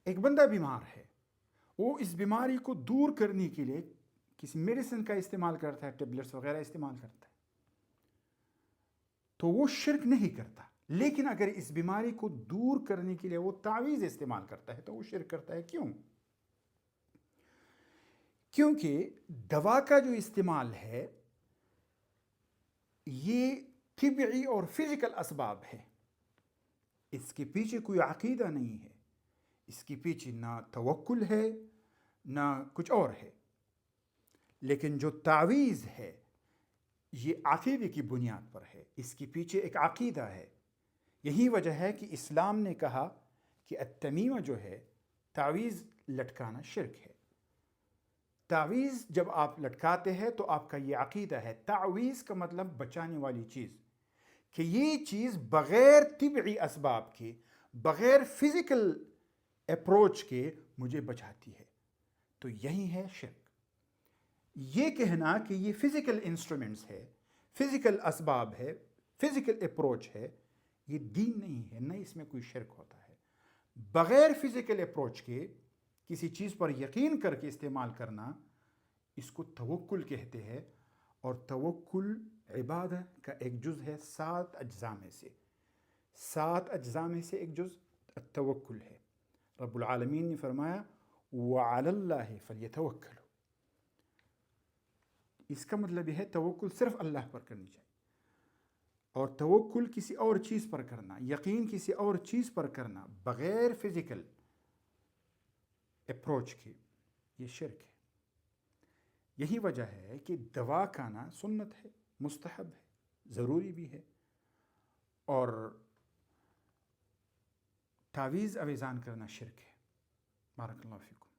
ایک بندہ بیمار ہے، وہ اس بیماری کو دور کرنے کے لیے کسی میڈیسن کا استعمال کرتا ہے، ٹیبلٹس وغیرہ استعمال کرتا ہے، تو وہ شرک نہیں کرتا. لیکن اگر اس بیماری کو دور کرنے کے لیے وہ تعویذ استعمال کرتا ہے تو وہ شرک کرتا ہے. کیوں؟ کیونکہ دوا کا جو استعمال ہے یہ طبعی اور فزیکل اسباب ہے، اس کے پیچھے کوئی عقیدہ نہیں ہے، اس کے پیچھے نہ توکل ہے نہ کچھ اور ہے. لیکن جو تعویذ ہے یہ عقیدے کی بنیاد پر ہے، اس کے پیچھے ایک عقیدہ ہے. یہی وجہ ہے کہ اسلام نے کہا کہ التمیمہ جو ہے، تعویذ لٹکانا شرک ہے. تعویذ جب آپ لٹکاتے ہیں تو آپ کا یہ عقیدہ ہے. تعویذ کا مطلب بچانے والی چیز، کہ یہ چیز بغیر طبعی اسباب کے، بغیر فزیکل اپروچ کے مجھے بچاتی ہے. تو یہی ہے شرک. یہ کہنا کہ یہ فزیکل انسٹرومنٹس ہے، فزیکل اسباب ہے، فزیکل اپروچ ہے، یہ دین نہیں ہے، نہ اس میں کوئی شرک ہوتا ہے. بغیر فزیکل اپروچ کے کسی چیز پر یقین کر کے استعمال کرنا، اس کو توکل کہتے ہیں. اور توکل عبادت کا ایک جز ہے 7 اجزاء میں سے. 7 اجزاء میں سے ایک جز التوکل ہے. رب العالمین نے فرمایا وَعَلَى اللَّهِ فَلْيَتَوَكَّلُوا. اس کا مطلب یہ ہے توکل صرف اللہ پر کرنی چاہیے. اور توکل کسی اور چیز پر کرنا، یقین کسی اور چیز پر کرنا بغیر فزیکل اپروچ کے، یہ شرک ہے. یہی وجہ ہے کہ دوا کھانا سنت ہے، مستحب ہے، ضروری بھی ہے. اور تعویذ اویزان کرنا شرک ہے. بارک اللہ فیکم.